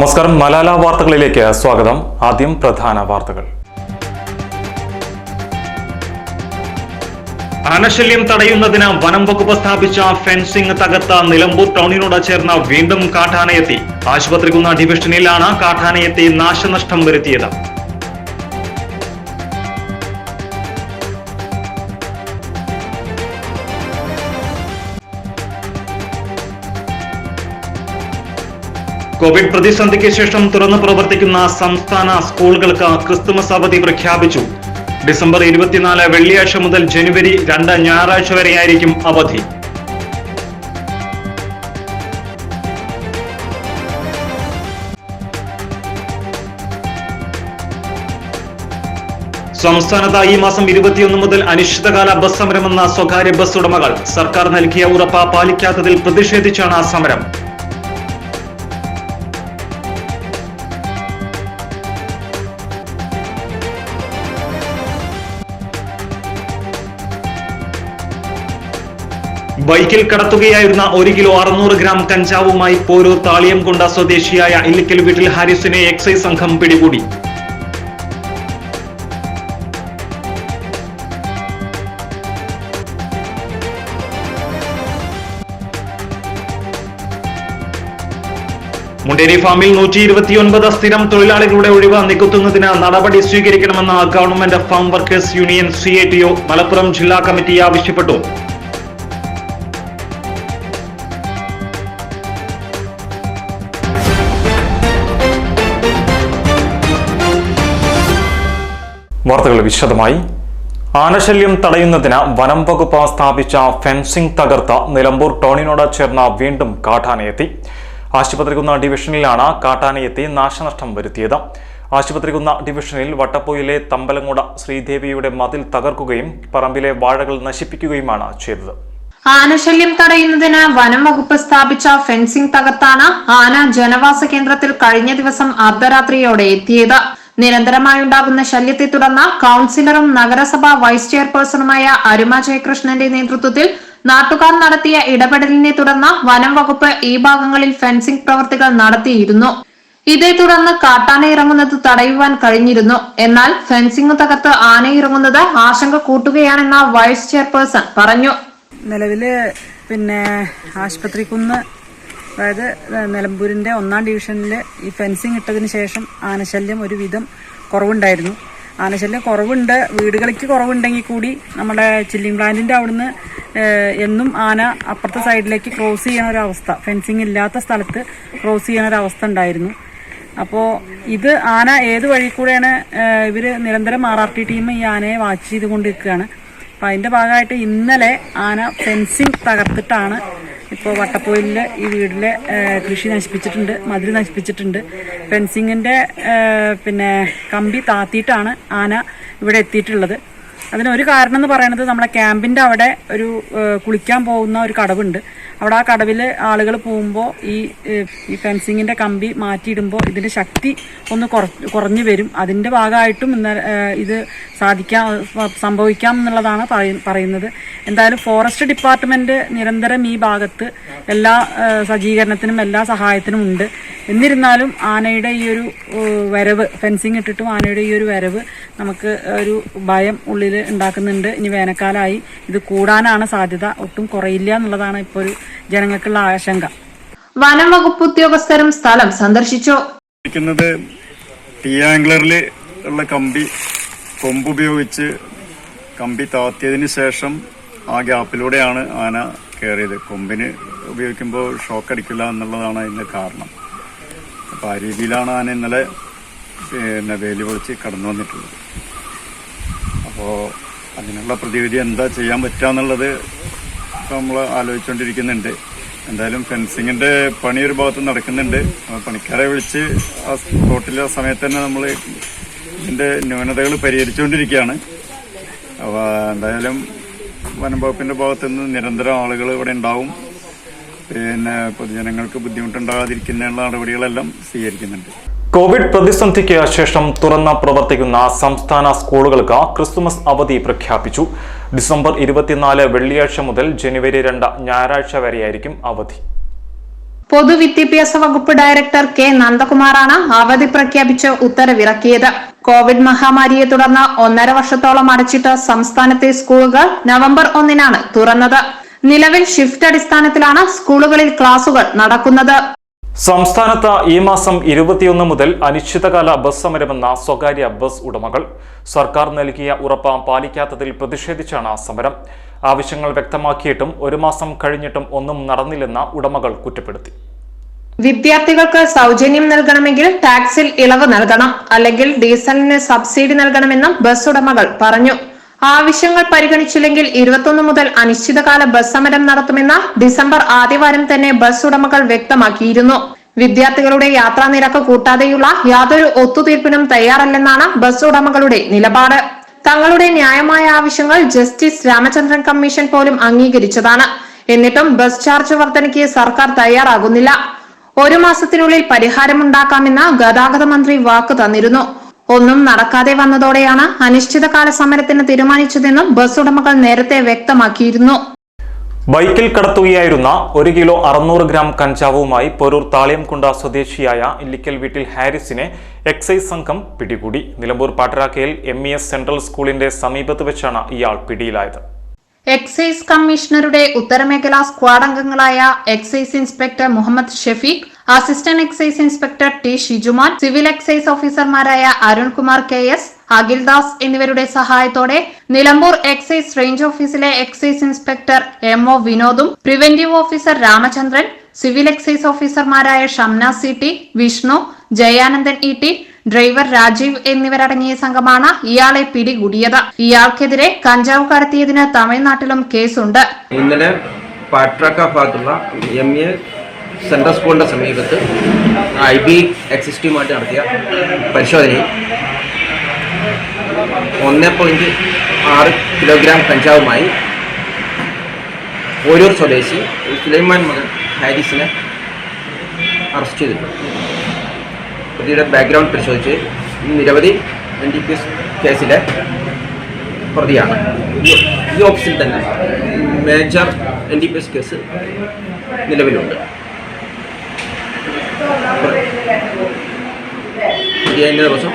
നമസ്കാരം, മലാല വാർത്തകളിലേക്ക് സ്വാഗതം. ആദ്യം പ്രധാന വാർത്തകൾ. ആനശല്യം തടയുന്നതിന് വനം വകുപ്പ് സ്ഥാപിച്ച ഫെൻസിംഗ് തകർത്ത നിലമ്പൂർ ടൗണിനോട് ചേർന്ന് വീണ്ടും കാട്ടാനയെത്തി. ആശുപത്രികുന്ന ഡിവിഷനിലാണ് കാട്ടാനയെത്തി നാശനഷ്ടം വരുത്തിയത്. കോവിഡ് പ്രതിസന്ധിക്ക് ശേഷം തുറന്നു പ്രവർത്തിക്കുന്ന സംസ്ഥാന സ്കൂളുകൾക്ക് ക്രിസ്തുമസ് അവധി പ്രഖ്യാപിച്ചു. ഡിസംബർ 24 വെള്ളിയാഴ്ച മുതൽ ജനുവരി 2 ഞായറാഴ്ച വരെയായിരിക്കും അവധി. സംസ്ഥാനത്ത് ഈ മാസം 21 മുതൽ അനിശ്ചിതകാല ബസ് സമരമെന്ന സ്വകാര്യ ബസ് ഉടമകൾ. സർക്കാർ നൽകിയ ഉറപ്പ് പാലിക്കാത്തതിൽ പ്രതിഷേധിച്ചാണ് സമരം. ബൈക്കിൽ കടത്തുകയായിരുന്ന 1 കിലോ 600 ഗ്രാം കഞ്ചാവുമായി പോരൂർ താളിയംകൊണ്ട സ്വദേശിയായ ഇല്ലിക്കൽ വീട്ടിൽ ഹാരിസിനെ എക്സൈസ് സംഘം പിടികൂടി. മുണ്ടേരി ഫാമിൽ 129 സ്ഥിരം തൊഴിലാളികളുടെ ഒഴിവ് നികത്തുന്നതിന് നടപടി സ്വീകരിക്കണമെന്ന് government farm workers union CITO Malappuram ജില്ലാ കമ്മിറ്റി ആവശ്യപ്പെട്ടു. വാർത്തകൾ വിശദമായി. ആനശല്യം തടയുന്നതിന് വനം വകുപ്പ് സ്ഥാപിച്ച ഫെൻസിംഗ് തകർത്ത നിലമ്പൂർ ടൗണിനോട് ചേർന്ന് വീണ്ടും കാട്ടാനയെത്തി. ആശുപത്രികുന്ന ഡിവിഷനിലാണ് കാട്ടാനയെത്തി നാശനഷ്ടം വരുത്തിയത്. ആശുപത്രികുന്ന ഡിവിഷനിൽ വട്ടപ്പോയിലെ തമ്പലങ്ങോട് ശ്രീദേവിയുടെ മതിൽ തകർക്കുകയും പറമ്പിലെ വാഴകൾ നശിപ്പിക്കുകയുമാണ് ചെയ്തത്. ആനശല്യം തടയുന്നതിന് വനം വകുപ്പ് സ്ഥാപിച്ച ഫെൻസിംഗ് തകർത്താണ് ആന ജനവാസ കേന്ദ്രത്തിൽ കഴിഞ്ഞ ദിവസം അർദ്ധരാത്രിയോടെ എത്തിയത്. നിരന്തരമായുണ്ടാകുന്ന ശല്യത്തെ തുടർന്ന് കൌൺസിലറും നഗരസഭാ വൈസ് ചെയർപേഴ്സണുമായ അരുമ ജയകൃഷ്ണന്റെ നേതൃത്വത്തിൽ നാട്ടുകാർ നടത്തിയ ഇടപെടലിനെ തുടർന്ന് വനം വകുപ്പ് ഈ ഭാഗങ്ങളിൽ ഫെൻസിംഗ് പ്രവർത്തികൾ നടത്തിയിരുന്നു. ഇതേ തുടർന്ന് കാട്ടാന ഇറങ്ങുന്നത് തടയുവാൻ കഴിഞ്ഞിരുന്നു. എന്നാൽ ഫെൻസിംഗ് തകർത്ത് ആന ഇറങ്ങുന്നത് ആശങ്ക കൂട്ടുകയാണെന്ന് വൈസ് ചെയർപേഴ്സൺ പറഞ്ഞു. നിലവില് ആശുപത്രിക്കുന്ന്, അതായത് നിലമ്പൂരിന്റെ 1-ാം ഡിവിഷനില് ഈ ഫെൻസിങ് ഇട്ടതിന് ശേഷം ആനശല്യം ഒരുവിധം കുറവുണ്ടായിരുന്നു. ആനശല്യം കുറവുണ്ട്, വീടുകളിലേക്ക് കുറവുണ്ടെങ്കിൽ കൂടി നമ്മുടെ ചില്ലിംഗ് പ്ലാന്റിന്റെ അവിടുന്ന് എന്നും ആന അപ്പുറത്തെ സൈഡിലേക്ക് ക്രോസ് ചെയ്യണ ഒരവസ്ഥ, ഫെൻസിങ് ഇല്ലാത്ത സ്ഥലത്ത് ക്രോസ് ചെയ്യണ ഒരവസ്ഥ ഉണ്ടായിരുന്നു. അപ്പോൾ ഇത് ആന ഏത് വഴി കൂടെയാണ് ഇവര് നിരന്തരം RRT ടീം ഈ ആനയെ വാച്ച് ചെയ്തുകൊണ്ടിരിക്കുകയാണ്. അപ്പം അതിന്റെ ഭാഗമായിട്ട് ഇന്നലെ ആന ഫെൻസിങ് തകർത്തിട്ടാണ് ഇപ്പോൾ വട്ടപ്പോയിലെ ഈ വീട്ടിലെ കൃഷി നശിപ്പിച്ചിട്ടുണ്ട്, മതിൽ നശിപ്പിച്ചിട്ടുണ്ട്. ഫെൻസിങ്ങിന്റെ കമ്പി താത്തിയിട്ടാണ് ആന ഇവിടെ എത്തിയിട്ടുള്ളത്. അതിനൊരു കാരണം എന്ന് പറയുന്നത് നമ്മുടെ ക്യാമ്പിന്റെ അവിടെ ഒരു കുളിക്കാൻ പോകുന്ന ഒരു കടവുണ്ട്. അവിടെ ആ കടവിൽ ആളുകൾ പോകുമ്പോൾ ഈ ഫെൻസിങ്ങിന്റെ കമ്പി മാറ്റിയിടുമ്പോൾ ഇതിന്റെ ശക്തി ഒന്ന് കുറഞ്ഞു വരും. അതിന്റെ ഭാഗമായിട്ടും ഇത് സംഭവിക്കാം എന്നുള്ളതാണ് പറയുന്നത്. എന്തായാലും ഫോറസ്റ്റ് ഡിപ്പാർട്ട്മെന്റ് നിരന്തരം ഈ ഭാഗത്ത് എല്ലാ സജ്ജീകരണത്തിനും എല്ലാ സഹായത്തിനും ഉണ്ട്. എന്നിരുന്നാലും ആനയുടെ ഈ ഒരു വരവ്, ഫെൻസിങ് ഇട്ടിട്ടും ആനയുടെ ഈ ഒരു വരവ് നമുക്ക് ഒരു ഭയം ഉള്ളിൽ ഉണ്ടാക്കുന്നുണ്ട്. ഇനി വേനൽക്കാലമായി ഇത് കൂടാനാണ് സാധ്യത, ഒട്ടും കുറയില്ല എന്നുള്ളതാണ് ഇപ്പോൾ ഒരു ജനങ്ങൾക്കുള്ള ആശങ്ക. വനം വകുപ്പ് ഉദ്യോഗസ്ഥരും സ്ഥലം സന്ദർശിച്ചു. ട്രയാംഗുലറിൽ ഉള്ള കൊമ്പ് ഉപയോഗിച്ച് കമ്പി താത്തിയതിന് ശേഷം ആ ഗ്യാപ്പിലൂടെയാണ് ആന കയറിയത്. കൊമ്പിന് ഉപയോഗിക്കുമ്പോൾ ഷോക്ക് അടിക്കില്ല എന്നുള്ളതാണ് അതിന്റെ കാരണം. അപ്പോൾ ആ രീതിയിലാണ് ആന ഇന്നലെ വേലി പൊളിച്ച് കടന്നു വന്നിട്ടുള്ളത്. അപ്പോൾ അതിനുള്ള പ്രതിവിധി എന്താ ചെയ്യാൻ പറ്റുക എന്നുള്ളത് നമ്മൾ ആലോചിച്ചുകൊണ്ടിരിക്കുന്നുണ്ട്. എന്തായാലും ഫെൻസിങ്ങിന്റെ പണി ഒരു ഭാഗത്ത് നടക്കുന്നുണ്ട്. പണിക്കാരെ വിളിച്ച് ആ സ്പോട്ടിലെ ആ സമയത്ത് തന്നെ നമ്മൾ ഇതിന്റെ ന്യൂനതകൾ പരിഹരിച്ചുകൊണ്ടിരിക്കുകയാണ്. അപ്പോൾ എന്തായാലും വനം വകുപ്പിന്റെ ഭാഗത്തു നിന്ന് നിരന്തരം ആളുകൾ ഇവിടെ ഉണ്ടാവും. പൊതുജനങ്ങൾക്ക് ബുദ്ധിമുട്ടുണ്ടാകാതിരിക്കുന്നതിനുള്ള നടപടികളെല്ലാം സ്വീകരിക്കുന്നുണ്ട്. കോവിഡ് പ്രതിസന്ധിക്ക് ശേഷം തുറന്ന് പ്രവർത്തിക്കുന്ന സംസ്ഥാന സ്കൂളുകൾക്ക് ക്രിസ്തുമസ് അവധി പ്രഖ്യാപിച്ചു. ഡിസംബർ 24 വെള്ളിയാഴ്ച മുതൽ ജനുവരി 2 ഞായറാഴ്ച വരെയായിരിക്കും അവധി. പൊതുവിദ്യാഭ്യാസ വകുപ്പ് ഡയറക്ടർ കെ നന്ദകുമാറാണ് അവധി പ്രഖ്യാപിച്ച് ഉത്തരവിറക്കിയത്. കോവിഡ് മഹാമാരിയെ തുടർന്ന് 1.5 വർഷത്തോളം അടച്ചിട്ട സംസ്ഥാനത്തെ സ്കൂളുകൾ നവംബർ 1-നാണ് തുറന്നത്. നിലവിൽ ഷിഫ്റ്റ് അടിസ്ഥാനത്തിലാണ് സ്കൂളുകളിൽ ക്ലാസുകൾ നടക്കുന്നത്. സംസ്ഥാനത്ത് ഈ മാസം 21 മുതൽ അനിശ്ചിതകാല ബസ് സമരമെന്ന സ്വകാര്യ ബസ് ഉടമകൾ. സർക്കാർ നൽകിയ ഉറപ്പ് പാലിക്കാത്തതിൽ പ്രതിഷേധിച്ചാണ് സമരം. ആവശ്യങ്ങൾ വ്യക്തമാക്കിയിട്ടും 1 മാസം കഴിഞ്ഞിട്ടും ഒന്നും നടന്നില്ലെന്ന് ഉടമകൾ കുറ്റപ്പെടുത്തി. വിദ്യാർത്ഥികൾക്ക് സൗജന്യം നൽകണമെങ്കിൽ ടാക്സിൽ ഇളവ് നൽകണം, അല്ലെങ്കിൽ ഡീസലിന് സബ്സിഡി നൽകണമെന്നും ബസ് ഉടമകൾ പറഞ്ഞു. ആവശ്യങ്ങൾ പരിഗണിച്ചില്ലെങ്കിൽ 21 മുതൽ അനിശ്ചിതകാല ബസ് സമരം നടത്തുമെന്ന് ഡിസംബർ ആദ്യവാരം തന്നെ ബസ് ഉടമകൾ വ്യക്തമാക്കിയിരുന്നു. വിദ്യാർത്ഥികളുടെ യാത്രാ നിരക്ക് കൂട്ടാതെയുള്ള യാതൊരു ഒത്തുതീർപ്പിനും തയ്യാറല്ലെന്നാണ് ബസ് ഉടമകളുടെ നിലപാട്. തങ്ങളുടെ ന്യായമായ ആവശ്യങ്ങൾ ജസ്റ്റിസ് രാമചന്ദ്രൻ കമ്മീഷൻ പോലും അംഗീകരിച്ചതാണ്. എന്നിട്ടും ബസ് ചാർജ് വർധനയ്ക്ക് സർക്കാർ തയ്യാറാകുന്നില്ല. 1 മാസത്തിനുള്ളിൽ പരിഹാരമുണ്ടാക്കാമെന്ന് ഗതാഗത മന്ത്രി വാക്ക് തന്നിരുന്നു. ഒന്നും നടക്കാതെ വന്നതോടെയാണ് അനിശ്ചിതകാല സമരത്തിന് തീരുമാനിച്ചതെന്നും ബസ് ഉടമകൾ നേരത്തെ വ്യക്തമാക്കിയിരുന്നു. ബൈക്കിൽ കടത്തുകയായിരുന്ന 1 കിലോ 600 ഗ്രാം കഞ്ചാവുമായി പൊരൂർ താളിയംകുണ്ട സ്വദേശിയായ ഇല്ലിക്കൽ വീട്ടിൽ ഹാരിസിനെ എക്സൈസ് സംഘം പിടികൂടി. നിലമ്പൂർ പാട്ടരാക്കയിൽ MES സെൻട്രൽ സ്കൂളിന്റെ സമീപത്ത് വെച്ചാണ് ഇയാൾ പിടിയിലായത്. എക്സൈസ് കമ്മീഷണറുടെ ഉത്തരമേഖലാ സ്ക്വാഡ് അംഗങ്ങളായ excise inspector Muhammad Shefeeq, assistant excise inspector T Shijuman, civil excise ഓഫീസർമാരായ അരുൺകുമാർ KS, അഖിൽദാസ് എന്നിവരുടെ സഹായത്തോടെ നിലമ്പൂർ എക്സൈസ് റേഞ്ച് ഓഫീസിലെ എക്സൈസ് ഇൻസ്പെക്ടർ MO വിനോദും preventive officer Ramachandran, civil excise ഓഫീസർമാരായ Shamna CT, Vishnu, Jayanandan ET, driver Rajeev എന്നിവരടങ്ങിയ സംഘമാണ് ഇയാളെ പിടികൂടിയത്. ഇയാൾക്കെതിരെ കഞ്ചാവ് കടത്തിയതിന് തമിഴ്നാട്ടിലും കേസുണ്ട്. ഇന്നലെ പാട്രാക്ക ഭാഗത്തുള്ള MES സെൻട്രൽ സ്കൂളിന്റെ സമീപത്ത് IB എക്സൈസ് ടീമായിട്ട് നടത്തിയ പരിശോധനയിൽ 1.6 കിലോഗ്രാം കഞ്ചാവുമായി ഓരൂർ സ്വദേശി സുലൈമാൻ മകൻ ഹാരിസിനെ അറസ്റ്റ് ചെയ്തിട്ടുണ്ട്. പ്രതിയുടെ ബാക്ക്ഗ്രൗണ്ട് പരിശോധിച്ച് നിരവധി NDPS കേസിലെ പ്രതിയാണ്. ഈ ഓഫീസിൽ തന്നെ മേജർ NDPS കേസ് നിലവിലുണ്ട്. പ്രതിയെ ദിവസം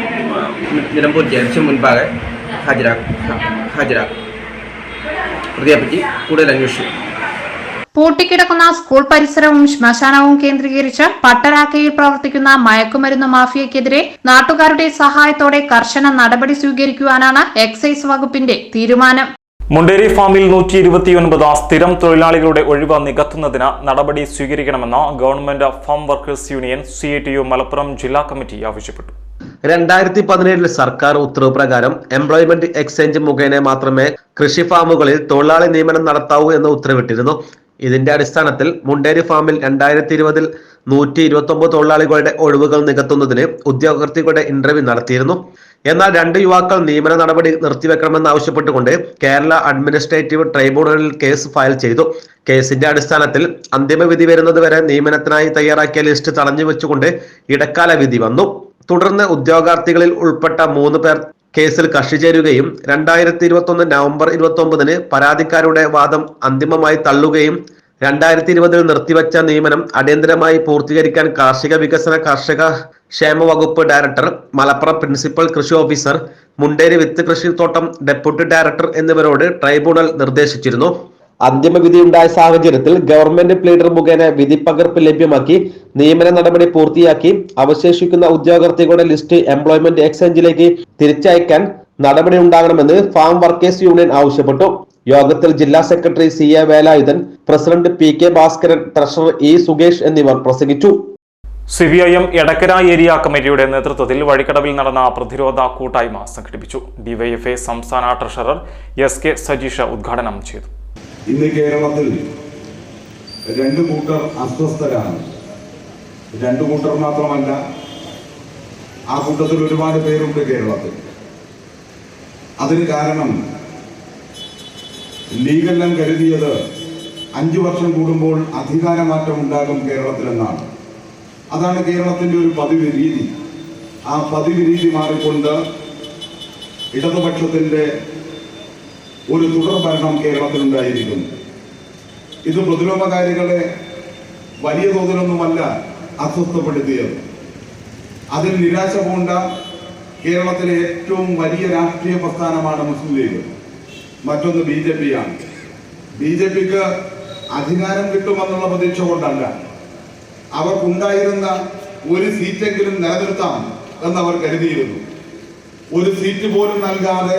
നിലമ്പൂർ ജയിലിന് മുൻപാകെ ഹാജരാക്കും. പ്രതിയെപ്പറ്റി കൂടുതൽ അന്വേഷിച്ചു. പൂട്ടിക്കിടക്കുന്ന സ്കൂൾ പരിസരവും ശ്മശാനവും കേന്ദ്രീകരിച്ച് പട്ടരാക്കയിൽ പ്രവർത്തിക്കുന്ന മയക്കുമരുന്ന് മാഫിയക്കെതിരെ നാട്ടുകാരുടെ സഹായത്തോടെ കർശന നടപടി സ്വീകരിക്കുവാനാണ് എക്സൈസ് വകുപ്പിന്റെ തീരുമാനം. മുണ്ടേരി ഫാമിൽ 129 സ്ഥിരം തൊഴിലാളികളുടെ ഒഴിവ് നികത്തുന്നതിന് നടപടി സ്വീകരിക്കണമെന്ന് government farm workers union CITU Malappuram ജില്ലാ കമ്മിറ്റി ആവശ്യപ്പെട്ടു. 2017 സർക്കാർ ഉത്തരവ് പ്രകാരം എംപ്ലോയ്മെന്റ് എക്സ്ചേഞ്ച് മുഖേന മാത്രമേ കൃഷി ഫാമുകളിൽ തൊഴിലാളി നിയമനം നടത്താവൂ എന്ന് ഉത്തരവിട്ടിരുന്നു. ഇതിന്റെ അടിസ്ഥാനത്തിൽ മുണ്ടേരി ഫാമിൽ 2020 129 തൊഴിലാളികളുടെ ഒഴിവുകൾ നികത്തുന്നതിന് ഉദ്യോഗാർത്ഥികളുടെ ഇന്റർവ്യൂ നടത്തിയിരുന്നു. എന്നാൽ 2 യുവാക്കൾ നിയമന നടപടി നിർത്തിവെക്കണമെന്ന് ആവശ്യപ്പെട്ടുകൊണ്ട് കേരള അഡ്മിനിസ്ട്രേറ്റീവ് ട്രൈബ്യൂണലിൽ കേസ് ഫയൽ ചെയ്തു. കേസിന്റെ അടിസ്ഥാനത്തിൽ അന്തിമവിധി വരുന്നതുവരെ നിയമനത്തിനായി തയ്യാറാക്കിയ ലിസ്റ്റ് തടഞ്ഞു വെച്ചുകൊണ്ട് ഇടക്കാല വിധി വന്നു. തുടർന്ന് ഉദ്യോഗാർത്ഥികളിൽ ഉൾപ്പെട്ട 3 പേർ കേസിൽ കക്ഷി ചേരുകയും 2021 നവംബർ 29 പരാതിക്കാരുടെ വാദം അന്തിമമായി തള്ളുകയും 2020 നിർത്തിവെച്ച നിയമനം അടിയന്തരമായി പൂർത്തീകരിക്കാൻ കാർഷിക വികസന കർഷക ക്ഷേമ വകുപ്പ് ഡയറക്ടർ, മലപ്പുറം പ്രിൻസിപ്പൽ കൃഷി ഓഫീസർ, മുണ്ടേരി വിത്ത് കൃഷിത്തോട്ടം ഡെപ്യൂട്ടി ഡയറക്ടർ എന്നിവരോട് ട്രൈബ്യൂണൽ നിർദ്ദേശിച്ചിരുന്നു. അന്തിമവിധിയുണ്ടായ സാഹചര്യത്തിൽ ഗവൺമെന്റ് പ്ലീഡർ മുഖേന വിധിപ്പകർപ്പ് ലഭ്യമാക്കി നിയമന നടപടി പൂർത്തിയാക്കി അവശേഷിക്കുന്ന ഉദ്യോഗാർത്ഥികളുടെ ലിസ്റ്റ് എംപ്ലോയ്മെന്റ് എക്സ്ചേഞ്ചിലേക്ക് തിരിച്ചയക്കാൻ നടപടി ഉണ്ടാകണമെന്ന് ഫാം വർക്കേഴ്സ് യൂണിയൻ ആവശ്യപ്പെട്ടു. യോഗത്തിൽ ജില്ലാ secretary CA Velayudhan, president PK Bhaskaran, treasurer E Sukesh എന്നിവർ പ്രസംഗിച്ചു. CPIM എടക്കര ഏരിയ കമ്മിറ്റിയുടെ നേതൃത്വത്തിൽ വഴിക്കടവിൽ നടന്ന പ്രതിരോധ കൂട്ടായ്മ സംഘടിപ്പിച്ചു. DYFI സംസ്ഥാന ട്രഷറർ SK സജീഷ് ഉദ്ഘാടനം ചെയ്തു. ഇന്ന് കേരളത്തിൽ 2 കൂട്ടർ അസ്വസ്ഥരാണ്. 2 കൂട്ടർ മാത്രമല്ല, ആ കൂട്ടത്തിൽ ഒരുപാട് പേരുണ്ട് കേരളത്തിൽ. അതിന് കാരണം ലീഗെല്ലാം കരുതിയത് 5 വർഷം കൂടുമ്പോൾ അധികാരമാറ്റം ഉണ്ടാകും കേരളത്തിലെന്നാണ്. അതാണ് കേരളത്തിന്റെ ഒരു പതിവ് രീതി. ആ പതിവ് രീതി മാറിക്കൊണ്ട് ഇടതുപക്ഷത്തിന്റെ ഒരു തുടർ ഭരണം കേരളത്തിലുണ്ടായിരിക്കുന്നു. ഇത് പ്രതിരോധകാരികളെ വലിയ തോതിലൊന്നുമല്ല അസ്വസ്ഥപ്പെടുത്തിയത്. അതിൽ നിരാശ പൂണ്ട കേരളത്തിലെ ഏറ്റവും വലിയ രാഷ്ട്രീയ പ്രസ്ഥാനമാണ് മുസ്ലിം ലീഗ്. മറ്റൊന്ന് BJP ആണ്. BJPക്ക് അധികാരം കിട്ടുമെന്നുള്ള പ്രതീക്ഷ കൊണ്ടല്ല, അവർക്കുണ്ടായിരുന്ന ഒരു സീറ്റെങ്കിലും നിലനിർത്താം എന്നവർ കരുതിയിരുന്നു. ഒരു സീറ്റ് പോലും നൽകാതെ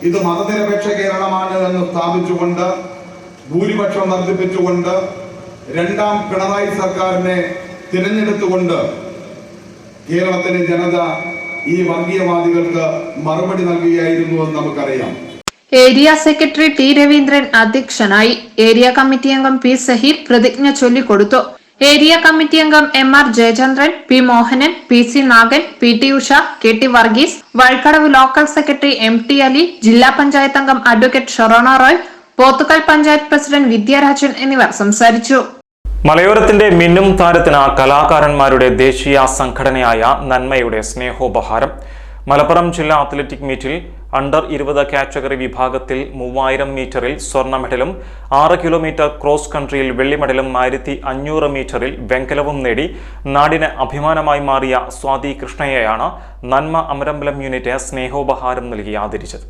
ഇത് മതനിരപേക്ഷ കേരളമാണ് എന്ന് സ്ഥാപിച്ചുകൊണ്ട്, ഭൂരിപക്ഷം വർദ്ധിപ്പിച്ചുകൊണ്ട്, രണ്ടാം പിണറായി സർക്കാരിനെ തിരഞ്ഞെടുത്തുകൊണ്ട് കേരളത്തിലെ ജനത ഈ വർഗീയവാദികൾക്ക് മറുപടി നൽകുകയായിരുന്നു എന്ന് നമുക്കറിയാം. ഏരിയ സെക്രട്ടറി ടി രവീന്ദ്രൻ അധ്യക്ഷനായി. ഏരിയ കമ്മിറ്റി അംഗം പി സഹീർ പ്രതിജ്ഞ ചൊല്ലിക്കൊടുത്തു. ഏരിയ കമ്മിറ്റി അംഗം MR Jayachandran, P Mohanan, PC Nagan, PT Usha, KT Varghese, Vazhikkadavu local secretary MT Ali, ജില്ലാ പഞ്ചായത്ത് അംഗം അഡ്വക്കേറ്റ് ഷൊറോണ റോയ്, പോത്തുകൽ പഞ്ചായത്ത് പ്രസിഡന്റ് വിദ്യാരാജൻ എന്നിവർ സംസാരിച്ചു. മലയോരത്തിന്റെ മിന്നും താരത്തിന് കലാകാരന്മാരുടെ ദേശീയ സംഘടനയായ നന്മയുടെ സ്നേഹോപഹാരം. മലപ്പുറം ജില്ലാ അത്ലറ്റിക് മീറ്റിൽ അണ്ടർ 20 കാറ്റഗറി വിഭാഗത്തിൽ 3000 മീറ്ററിൽ സ്വർണ്ണ മെഡലും 6 കിലോമീറ്റർ ക്രോസ് കൺട്രിയിൽ വെള്ളി മെഡലും 1500 മീറ്ററിൽ വെങ്കലവും നേടി നാടിന് അഭിമാനമായി മാറിയ സ്വാതി കൃഷ്ണയെയാണ് നന്മ അമരമ്പലം യൂണിറ്റ് സ്നേഹോപഹാരം നൽകി ആദരിച്ചത്.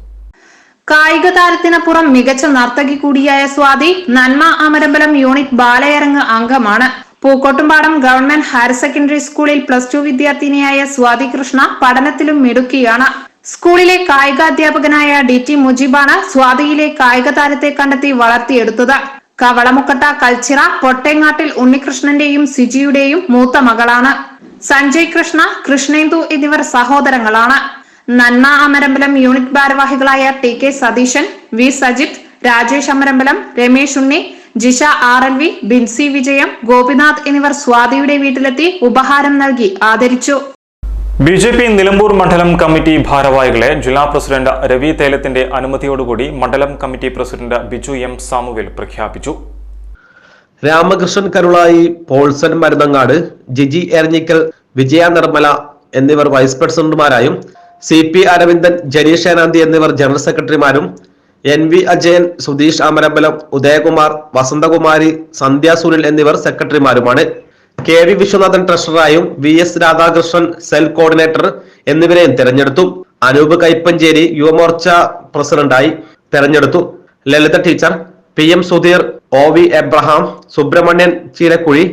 കായിക താരത്തിനപ്പുറം മികച്ച നർത്തകി കൂടിയായ സ്വാതി നന്മ അമരമ്പലം യൂണിറ്റ് ബാലയരങ്ങ് അംഗമാണ്. പൂക്കോട്ടുംപാടം ഗവൺമെന്റ് ഹയർ സെക്കൻഡറി സ്കൂളിൽ +2 വിദ്യാർത്ഥിനിയായ സ്വാതി കൃഷ്ണ പഠനത്തിലും മിടുക്കിയാണ്. സ്കൂളിലെ കായികാധ്യാപകനായ DT മുജീബാണ് സ്വാതിയിലെ കായിക താരത്തെ കണ്ടെത്തി വളർത്തിയെടുത്തത്. കവളമുക്കട്ട കൽച്ചിറ പൊട്ടേങ്ങാട്ടിൽ ഉണ്ണികൃഷ്ണന്റെയും സിജിയുടെയും മൂത്ത മകളാണ്. സഞ്ജയ് കൃഷ്ണ, കൃഷ്ണേന്ദു എന്നിവർ സഹോദരങ്ങളാണ്. നന്മ അമരമ്പലം യൂണിറ്റ് ഭാരവാഹികളായ TK സതീശൻ, V സജിത്, രാജേഷ് അമരമ്പലം, രമേശ് ഉണ്ണി, ജിഷ RLV, ബിൻസി വിജയം, ഗോപിനാഥ് എന്നിവർ സ്വാതിയുടെ വീട്ടിലെത്തി ഉപഹാരം നൽകി ആദരിച്ചു. BJP നിലമ്പൂർ മണ്ഡലം കമ്മിറ്റി ഭാരവാഹികളെ ജില്ലാ പ്രസിഡന്റ് രവി തേലത്തിന്റെ അനുമതിയോടുകൂടി മണ്ഡലം committee president Biju M Samuel പ്രഖ്യാപിച്ചു. രാമകൃഷ്ണൻ കരുളായി, പോൾസൺ മരുതങ്ങാട്, ജിജി എരഞ്ഞിക്കൽ, വിജയ നിർമ്മല എന്നിവർ വൈസ് പ്രസിഡന്റുമാരായും CP അരവിന്ദൻ, ജനീഷ് ഏനാന്തി എന്നിവർ ജനറൽ സെക്രട്ടറിമാരും NV അജയൻ, സുധീഷ് അമരമ്പലം, ഉദയകുമാർ, വസന്തകുമാരി, സന്ധ്യ സുനിൽ എന്നിവർ സെക്രട്ടറിമാരുമാണ്. KV വിശ്വനാഥൻ ട്രഷററായും VS രാധാകൃഷ്ണൻ സെൽ കോർഡിനേറ്റർ എന്നിവരെയും തെരഞ്ഞെടുത്തു. അനൂപ് കൈപ്പഞ്ചേരി യുവമോർച്ച പ്രസിഡന്റായി തെരഞ്ഞെടുത്തു. Lalitha teacher, PM Sudheer, OV Abraham, Subrahmanyan Cheerakkuzhi,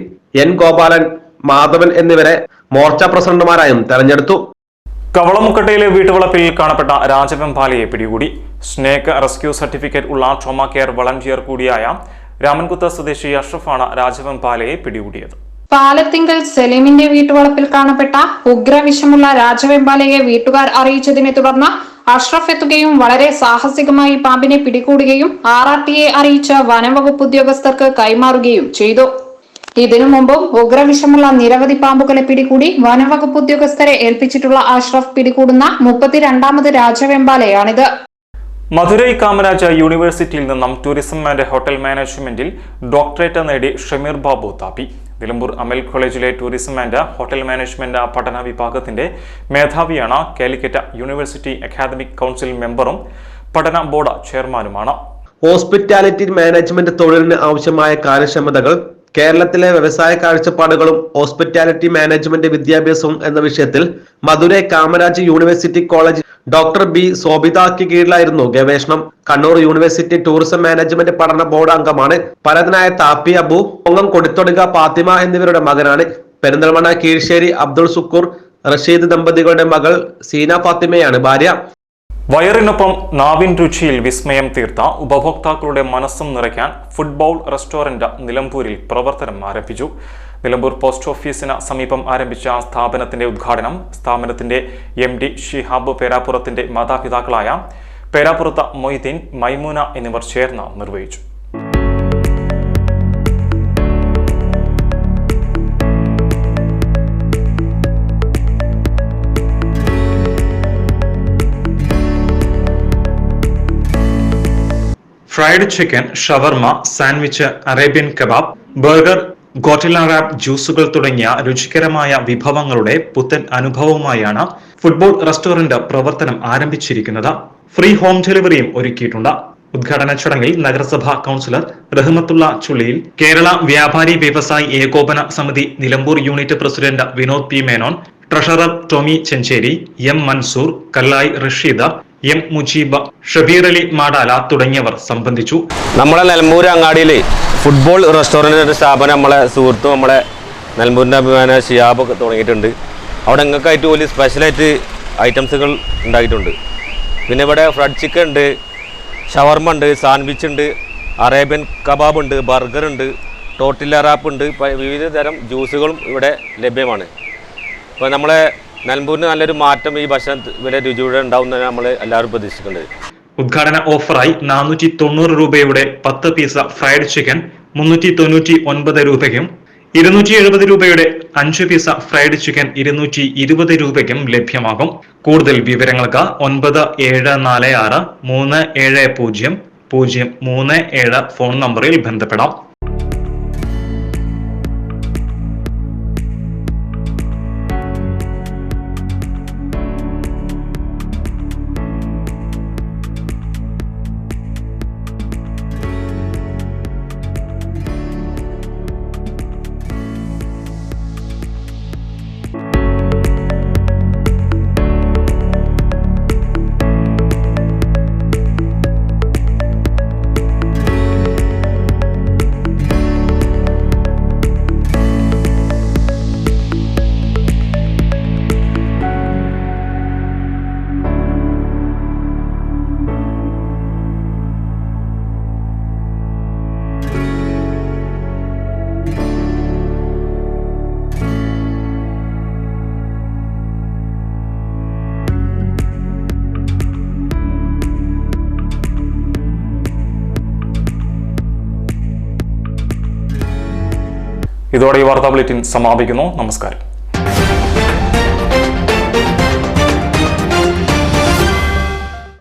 N Gopalan, Madhavan എന്നിവരെ മോർച്ച പ്രസിഡന്റുമാരായും തെരഞ്ഞെടുത്തു. കവളമുക്കട്ടയിലെ വീട്ടുവളപ്പിൽ കാണപ്പെട്ട രാജവെമ്പാലയെ പിടികൂടി. സ്നേക്ക് റെസ്ക്യൂ സർട്ടിഫിക്കറ്റ് ഉള്ള ട്രോമ കെയർ വളണ്ടിയർ കൂടിയായ രാമൻകുത്ത് സ്വദേശി അഷ്റഫാണ് രാജവെമ്പാലയെ പിടികൂടിയത്. പാലത്തിങ്കൽ സലീമിന്റെ വീട്ടുവളപ്പിൽ കാണപ്പെട്ട ഉഗ്രവിഷമുള്ള രാജവെമ്പാലയെ വീട്ടുകാർ അറിയിച്ചതിനെ തുടർന്ന് അഷ്റഫ് എത്തുകയും വളരെ സാഹസികമായി പാമ്പിനെ പിടികൂടുകയും RRTയെ അറിയിച്ച വനംവകുപ്പ് ഉദ്യോഗസ്ഥർക്ക് കൈമാറുകയും ചെയ്തു. ഇതിനു മുമ്പും ഉഗ്രവിഷമുള്ള നിരവധി പാമ്പുകളെ പിടികൂടി വനംവകുപ്പ് ഉദ്യോഗസ്ഥരെ ഏൽപ്പിച്ചിട്ടുള്ള അഷ്റഫ് പിടികൂടുന്ന 32ാമത് രാജവെമ്പാലയാണിത്. മധുരൈ കാമരാജ യൂണിവേഴ്സിറ്റിയിൽ നിന്നും ടൂറിസം ആൻഡ് ഹോട്ടൽ മാനേജ്മെന്റിൽ ഡോക്ടറേറ്റ് നേടി ഷമീർ ബാബു താപ്പി. നിലമ്പൂർ അമൽ കോളേജിലെ ടൂറിസം ആൻഡ് ഹോട്ടൽ മാനേജ്മെന്റ് പഠന വിഭാഗത്തിന്റെ മേധാവിയാണ്. കാലിക്കറ്റ് യൂണിവേഴ്സിറ്റി അക്കാദമിക് കൗൺസിൽ മെമ്പറും പഠന ബോർഡ് ചെയർമാനുമാണ്. ഹോസ്പിറ്റാലിറ്റി മാനേജ്മെന്റ് തൊഴിലിന് ആവശ്യമായ കാര്യക്ഷമതകൾ, കേരളത്തിലെ വ്യവസായ കാഴ്ചപ്പാടുകളും ഹോസ്പിറ്റാലിറ്റി മാനേജ്മെന്റ് വിദ്യാഭ്യാസവും എന്ന വിഷയത്തിൽ Madurai Kamaraj university college doctor B സോബിതയ്ക്ക് കീഴിലായിരുന്നു ഗവേഷണം. കണ്ണൂർ യൂണിവേഴ്സിറ്റി ടൂറിസം മാനേജ്മെന്റ് പഠന ബോർഡ് അംഗമാണ്. പരതനായ താപ്പി അബു, പൊങ്ങം കൊടിത്തൊടുക ഫാത്തിമ എന്നിവരുടെ മകനാണ്. പെരിന്തൽമണ്ണ കീഴ്ശ്ശേരി അബ്ദുൾ സുക്കൂർ റഷീദ് ദമ്പതികളുടെ മകൾ സീന ഫാത്തിമയാണ് ഭാര്യ. വയറിനൊപ്പം നാവിൻ രുചിയിൽ വിസ്മയം തീർത്ത ഉപഭോക്താക്കളുടെ മനസ്സും നിറയ്ക്കാൻ ഫുട്ബോൾ റെസ്റ്റോറന്റ് നിലമ്പൂരിൽ പ്രവർത്തനം ആരംഭിച്ചു. നിലമ്പൂർ പോസ്റ്റ് ഓഫീസിന് സമീപം ആരംഭിച്ച സ്ഥാപനത്തിന്റെ ഉദ്ഘാടനം സ്ഥാപനത്തിന്റെ MD ഷിഹാബ് പേരാപ്പുറത്തിന്റെ മാതാപിതാക്കളായ പേരാപ്പുറത്ത് മൊയ്തീൻ, മൈമൂന എന്നിവർ ചേർന്ന് നിർവഹിച്ചു. Fried chicken, shawarma, sandwich, Arabian kebab, burger, ഗോട്ടില റാപ്പ്, ജ്യൂസുകൾ തുടങ്ങിയ രുചികരമായ വിഭവങ്ങളുടെ പുത്തൻ അനുഭവവുമായാണ് ഫുട്ബോൾ റെസ്റ്റോറന്റ് പ്രവർത്തനം ആരംഭിച്ചിരിക്കുന്നത്. ഫ്രീ ഹോം ഡെലിവറിയും ഒരുക്കിയിട്ടുണ്ട്. ഉദ്ഘാടന ചടങ്ങിൽ നഗരസഭാ കൌൺസിലർ റഹ്മത്തുള്ള ചുള്ളിയിൽ, കേരള വ്യാപാരി വ്യവസായി ഏകോപന സമിതി Nilambur unit president Vinod P Menon, treasurer Tomy Chencheri, M Mansoor, Kallayi Rasheeda, M Mujeeba, Shabeer Ali Madala തുടങ്ങിയവർ സംബന്ധിച്ചു. നമ്മളെ നിലമ്പൂർ അങ്ങാടിയിൽ ഫുട്ബോൾ റെസ്റ്റോറൻറ്റ് സ്ഥാപനം നമ്മളെ സുഹൃത്തും നമ്മളെ നിലമ്പൂരിൻ്റെ അഭിമാന ഷിയാബ് തുടങ്ങിയിട്ടുണ്ട്. അവിടെ നിങ്ങൾക്കായിട്ട് വലിയ സ്പെഷ്യലായിട്ട് ഐറ്റംസുകൾ ഉണ്ടായിട്ടുണ്ട്. പിന്നെ ഇവിടെ ഫ്രൈഡ് ചിക്കൻ ഉണ്ട്, ഷവർമ ഉണ്ട്, സാൻഡ്വിച്ച് ഉണ്ട്, അറേബ്യൻ കബാബ് ഉണ്ട്, ബർഗർ ഉണ്ട്, ടോട്ടില്ല റാപ്പ് ഉണ്ട്, വിവിധ തരം ജ്യൂസുകളും ഇവിടെ ലഭ്യമാണ്. അപ്പോൾ നമ്മളെ നിലമ്പൂരിന് നല്ലൊരു മാറ്റം ഈ ഭക്ഷണത്തിൻ്റെ രുചിയുടെ ഉണ്ടാവുന്നതാണ് നമ്മൾ എല്ലാവരും പ്രതീക്ഷിക്കേണ്ടത്. ഉദ്ഘാടന ഓഫറായി 490 രൂപയുടെ 10 പീസ് ഫ്രൈഡ് ചിക്കൻ 399 രൂപയ്ക്കും 270 രൂപയുടെ 5 പീസ് ഫ്രൈഡ് ചിക്കൻ 220 രൂപയ്ക്കും ലഭ്യമാകും. കൂടുതൽ വിവരങ്ങൾക്ക് 9703700037 ഫോൺ നമ്പറിൽ ബന്ധപ്പെടാം. ഇതോടെ ഈ വാർത്താ ബുള്ളറ്റിൻ സമാപിക്കുന്നു. നമസ്കാരം.